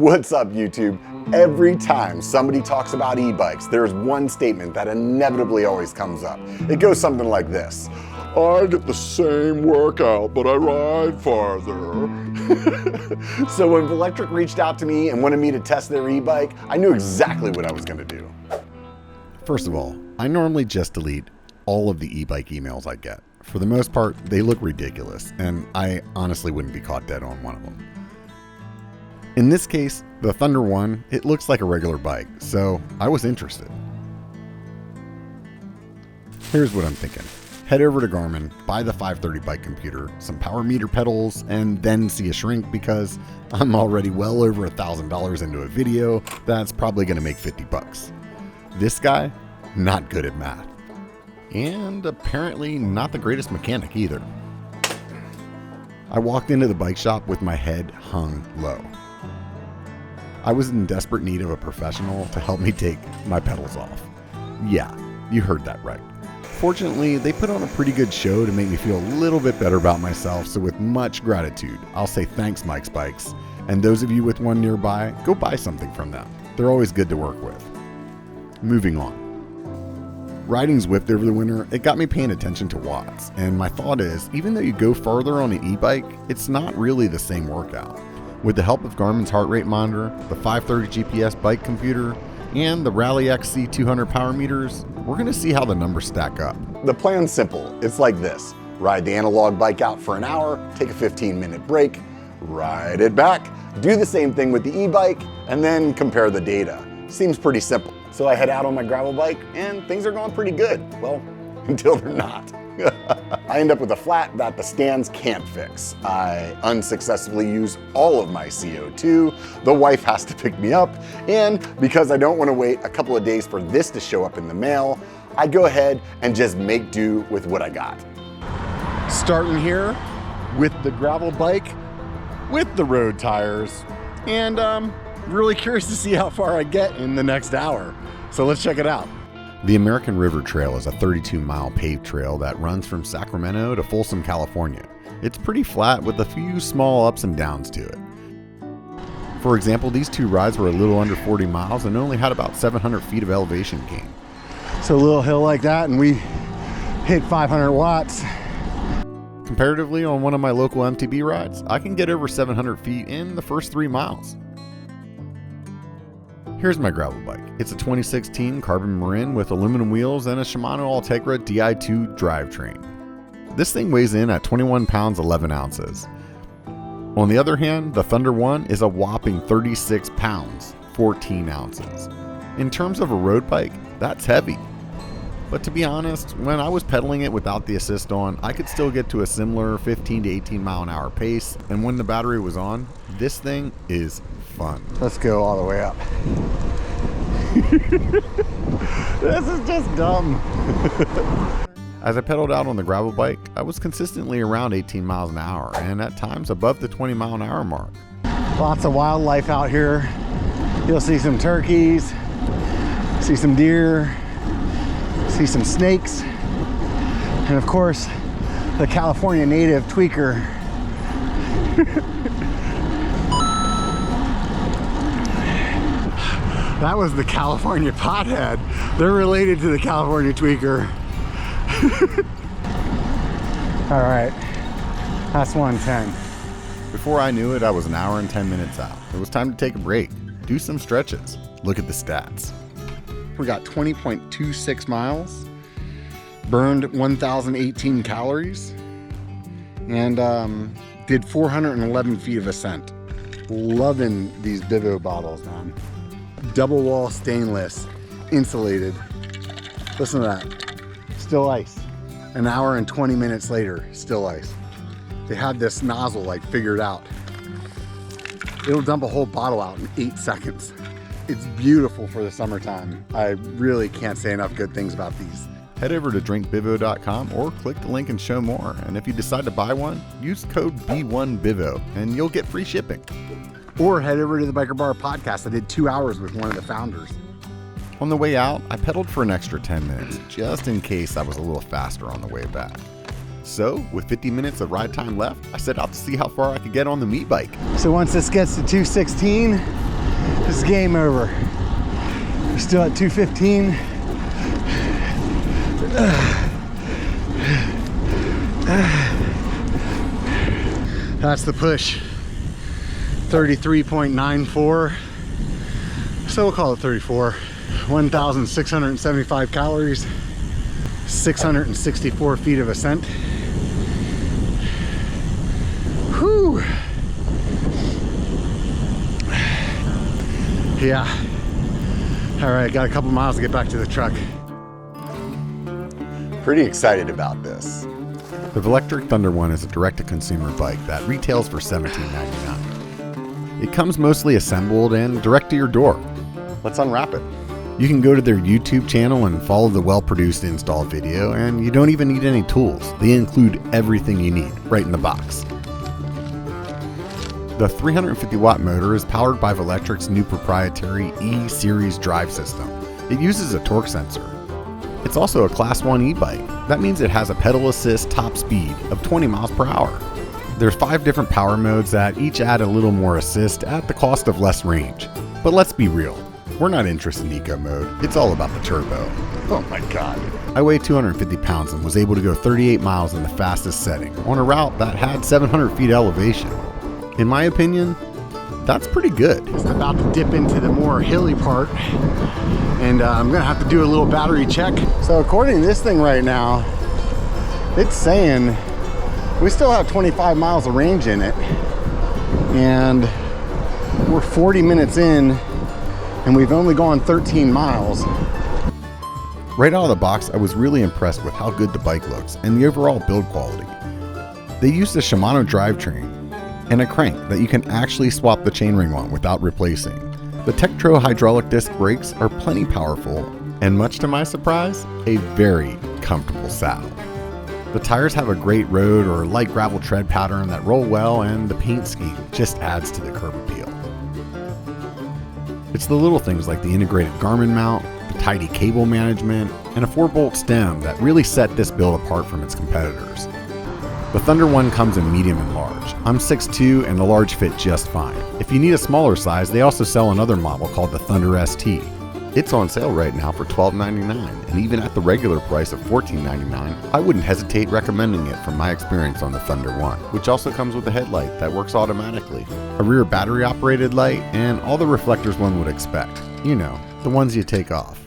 What's up, YouTube? Every time somebody talks about e-bikes, there's one statement that inevitably always comes up. It goes something like this: I get the same workout, but I ride farther. So when Electric reached out to me and wanted me to test their e-bike, I knew exactly what I was gonna do. First of all, I normally just delete all of the e-bike emails I get. For the most part, they look ridiculous, and I honestly wouldn't be caught dead on one of them. In this case, the Thunder One, it looks like a regular bike, so I was interested. Here's what I'm thinking. Head over to Garmin, buy the 530 bike computer, some power meter pedals, and then see a shrink because I'm already well over $1,000 into a video that's probably going to make 50 bucks. This guy, not good at math. And apparently not the greatest mechanic either. I walked into the bike shop with my head hung low. I was in desperate need of a professional to help me take my pedals off. Yeah, you heard that right. Fortunately, they put on a pretty good show to make me feel a little bit better about myself, so with much gratitude, I'll say thanks, Mike's Bikes. And those of you with one nearby, go buy something from them. They're always good to work with. Moving on. Riding Zwift over the winter, it got me paying attention to watts, and my thought is, even though you go farther on an e-bike, it's not really the same workout. With the help of Garmin's heart rate monitor, the 530 GPS bike computer, and the Rally XC 200 power meters, we're going to see how the numbers stack up. The plan's simple. It's like this. Ride the analog bike out for an hour, take a 15-minute break, ride it back, do the same thing with the e-bike, and then compare the data. Seems pretty simple. So I head out on my gravel bike, and things are going pretty good. Well, until they're not. I end up with a flat that the stands can't fix. I unsuccessfully use all of my CO2. The wife has to pick me up. And because I don't want to wait a couple of days for this to show up in the mail, I go ahead and just make do with what I got. Starting here with the gravel bike, with the road tires, and really curious to see how far I get in the next hour. So let's check it out. The American River Trail is a 32-mile paved trail that runs from Sacramento to Folsom, California. It's pretty flat with a few small ups and downs to it. For example, these two rides were a little under 40 miles and only had about 700 feet of elevation gain. So a little hill like that and we hit 500 watts. Comparatively, on one of my local MTB rides, I can get over 700 feet in the first 3 miles. Here's my gravel bike. It's a 2016 Carbon Marin with aluminum wheels and a Shimano Ultegra Di2 drivetrain. This thing weighs in at 21 pounds 11 ounces. On the other hand, the Thunder One is a whopping 36 pounds 14 ounces. In terms of a road bike, that's heavy. But to be honest, when I was pedaling it without the assist on, I could still get to a similar 15 to 18 mile an hour pace, and when the battery was on, this thing is fun. Let's go all the way up. This is just dumb. As I pedaled out on the gravel bike, I was consistently around 18 miles an hour and at times above the 20 mile an hour mark. Lots of wildlife out here. You'll see some turkeys, see some deer, see some snakes, and of course, the California native tweaker. That was the California pothead. They're related to the California tweaker. All right, that's 110. Before I knew it, I was an hour and 10 minutes out. It was time to take a break, do some stretches. Look at the stats. We got 20.26 miles, burned 1,018 calories, and did 411 feet of ascent. Loving these Bivo bottles, man. Double wall stainless, insulated. Listen to that, still ice. An hour and 20 minutes later, still ice. They had this nozzle like figured out. It'll dump a whole bottle out in 8 seconds. It's beautiful for the summertime. I really can't say enough good things about these. Head over to drinkbivo.com or click the link and show more. And if you decide to buy one, use code B1BIVO and you'll get free shipping. Or head over to the Biker Bar podcast. I did 2 hours with one of the founders. On the way out, I pedaled for an extra 10 minutes, just in case I was a little faster on the way back. So, with 50 minutes of ride time left, I set out to see how far I could get on the meat bike. So once this gets to 216, this is game over. We're still at 215. That's the push. 33.94. So we'll call it 34. 1,675 calories. 664 feet of ascent. Whew. Yeah. All right, got a couple miles to get back to the truck. Pretty excited about this. The Electric Thunder One is a direct-to-consumer bike that retails for $17.99. It comes mostly assembled and direct to your door. Let's unwrap it. You can go to their YouTube channel and follow the well-produced install video, and you don't even need any tools. They include everything you need right in the box. The 350-watt motor is powered by Velectric's new proprietary E-Series drive system. It uses a torque sensor. It's also a Class 1 e-bike. That means it has a pedal assist top speed of 20 miles per hour. There's 5 different power modes that each add a little more assist at the cost of less range. But let's be real, we're not interested in eco mode, it's all about the turbo. Oh my god. I weighed 250 pounds and was able to go 38 miles in the fastest setting on a route that had 700 feet elevation. In my opinion, that's pretty good. Just about to dip into the more hilly part, and I'm gonna have to do a little battery check. So according to this thing right now, it's saying we still have 25 miles of range in it, and we're 40 minutes in, and we've only gone 13 miles. Right out of the box, I was really impressed with how good the bike looks and the overall build quality. They used a Shimano drivetrain and a crank that you can actually swap the chainring on without replacing. The Tektro hydraulic disc brakes are plenty powerful, and much to my surprise, a very comfortable saddle. The tires have a great road or light gravel tread pattern that roll well, and the paint scheme just adds to the curb appeal. It's the little things like the integrated Garmin mount, the tidy cable management, and a 4-bolt stem that really set this build apart from its competitors. The Thunder One comes in medium and large. I'm 6'2", and the large fit just fine. If you need a smaller size, they also sell another model called the Thunder ST. It's on sale right now for $12.99, and even at the regular price of $14.99, I wouldn't hesitate recommending it from my experience on the Thunder One, which also comes with a headlight that works automatically, a rear battery operated light, and all the reflectors one would expect. You know, the ones you take off.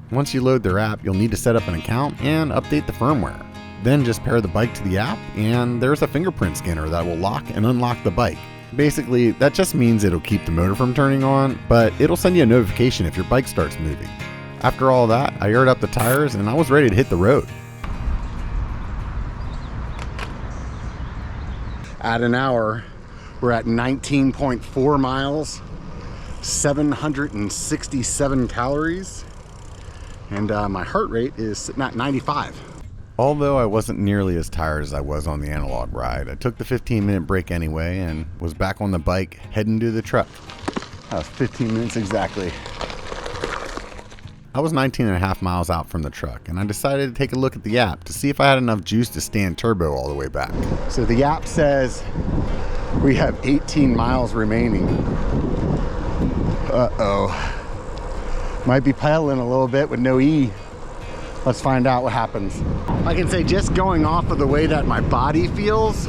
Once you load their app, you'll need to set up an account and update the firmware. Then just pair the bike to the app, and there's a fingerprint scanner that will lock and unlock the bike. Basically, that just means it'll keep the motor from turning on, but it'll send you a notification if your bike starts moving. After all that, I aired up the tires and I was ready to hit the road. At an hour, we're at 19.4 miles, 767 calories, and my heart rate is sitting at 95. Although I wasn't nearly as tired as I was on the analog ride, I took the 15-minute break anyway and was back on the bike heading to the truck. That was 15 minutes exactly. I was 19.5 miles out from the truck, and I decided to take a look at the app to see if I had enough juice to stand turbo all the way back. So the app says we have 18 miles remaining. Uh-oh. Might be pedaling a little bit with no E. Let's find out what happens. I can say just going off of the way that my body feels,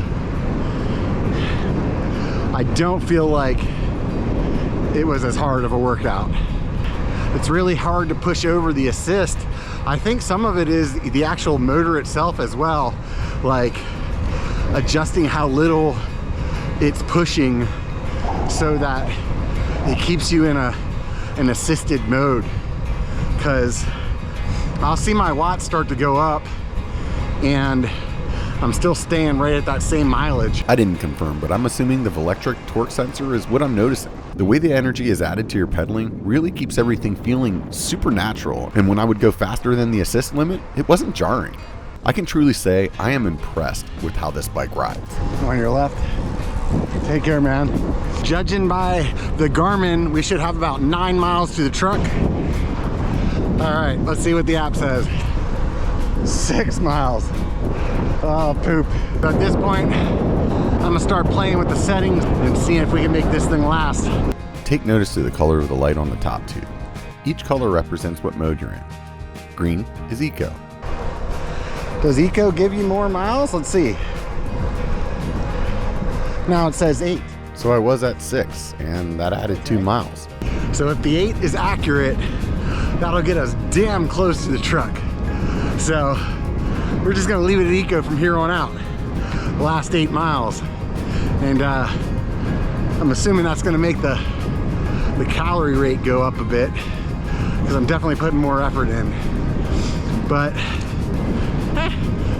I don't feel like it was as hard of a workout. It's really hard to push over the assist. I think some of it is the actual motor itself as well, like adjusting how little it's pushing so that it keeps you in an assisted mode. Because I'll see my watts start to go up and I'm still staying right at that same mileage. I didn't confirm, but I'm assuming the Velectric torque sensor is what I'm noticing. The way the energy is added to your pedaling really keeps everything feeling super natural, and when I would go faster than the assist limit, it wasn't jarring. I can truly say I am impressed with how this bike rides. On your left. Take care, man. Judging by the Garmin, we should have about 9 miles to the truck. All right, let's see what the app says. 6 miles. Oh, poop. At this point, gonna start playing with the settings and seeing if we can make this thing last. Take notice to the color of the light on the top tube. Each color represents what mode you're in. Green is Eco. Does Eco give you more miles? Let's see. Now it says 8. So I was at 6, and that added 2 miles. So if the 8 is accurate, that'll get us damn close to the truck. So we're just gonna leave it at Eco from here on out. Last 8 miles. And I'm assuming that's gonna make the calorie rate go up a bit, because I'm definitely putting more effort in. But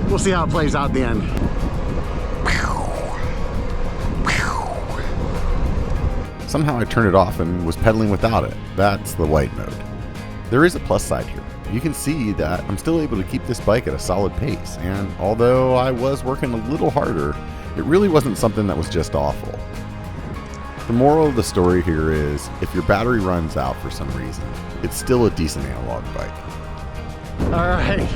we'll see how it plays out at the end. Somehow I turned it off and was pedaling without it. That's the white mode. There is a plus side here. You can see that I'm still able to keep this bike at a solid pace, and although I was working a little harder, it really wasn't something that was just awful. The moral of the story here is, if your battery runs out for some reason, it's still a decent analog bike. All right,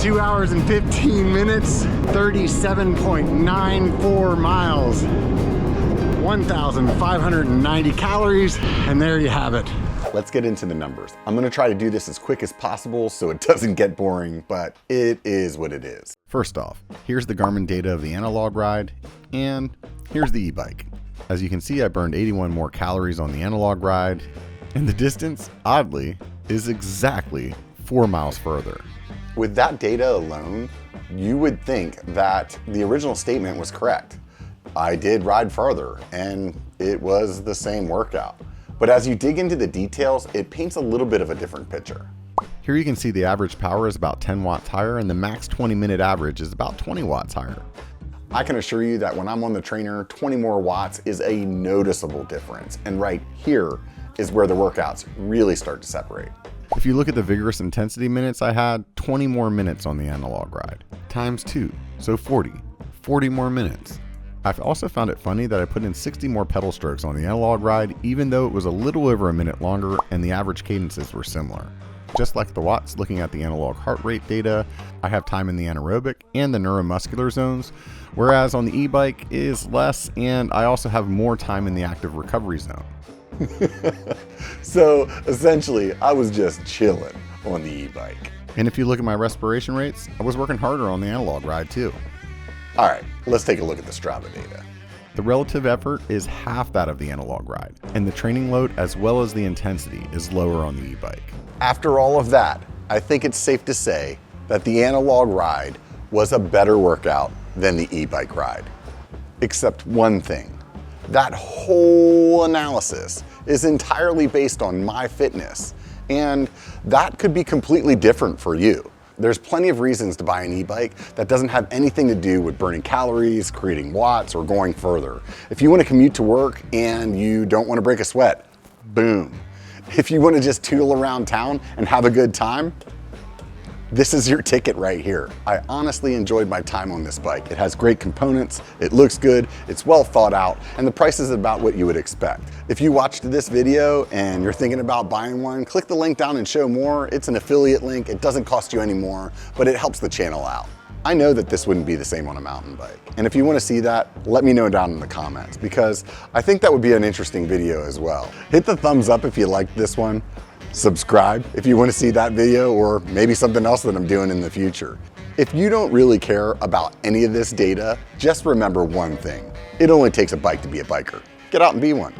2 hours and 15 minutes, 37.94 miles, 1,590 calories, and there you have it. Let's get into the numbers. I'm gonna try to do this as quick as possible so it doesn't get boring, but it is what it is. First off, here's the Garmin data of the analog ride, and here's the e-bike. As you can see, I burned 81 more calories on the analog ride, and the distance, oddly, is exactly 4 miles further. With that data alone, you would think that the original statement was correct. I did ride farther, and it was the same workout. But as you dig into the details, it paints a little bit of a different picture. Here you can see the average power is about 10 watts higher, and the max 20-minute average is about 20 watts higher. I can assure you that when I'm on the trainer, 20 more watts is a noticeable difference. And right here is where the workouts really start to separate. If you look at the vigorous intensity minutes, I had 20 more minutes on the analog ride, times 2, so 40 more minutes. I've also found it funny that I put in 60 more pedal strokes on the analog ride, even though it was a little over a minute longer and the average cadences were similar. Just like the watts, looking at the analog heart rate data, I have time in the anaerobic and the neuromuscular zones, whereas on the e-bike is less, and I also have more time in the active recovery zone. So essentially, I was just chilling on the e-bike. And if you look at my respiration rates, I was working harder on the analog ride too. All right, let's take a look at the Strava data. The relative effort is half that of the analog ride, and the training load as well as the intensity is lower on the e-bike. After all of that, I think it's safe to say that the analog ride was a better workout than the e-bike ride. Except one thing. That whole analysis is entirely based on my fitness, and that could be completely different for you. There's plenty of reasons to buy an e-bike that doesn't have anything to do with burning calories, creating watts, or going further. If you want to commute to work and you don't want to break a sweat, boom. If you want to just tootle around town and have a good time, this is your ticket right here. I honestly enjoyed my time on this bike. It has great components, it looks good, it's well thought out, and the price is about what you would expect. If you watched this video and you're thinking about buying one, click the link down and show more. It's an affiliate link, it doesn't cost you any more, but it helps the channel out. I know that this wouldn't be the same on a mountain bike. And if you want to see that, let me know down in the comments, because I think that would be an interesting video as well. Hit the thumbs up if you liked this one. Subscribe if you want to see that video, or maybe something else that I'm doing in the future. If you don't really care about any of this data, just remember one thing. It only takes a bike to be a biker. Get out and be one.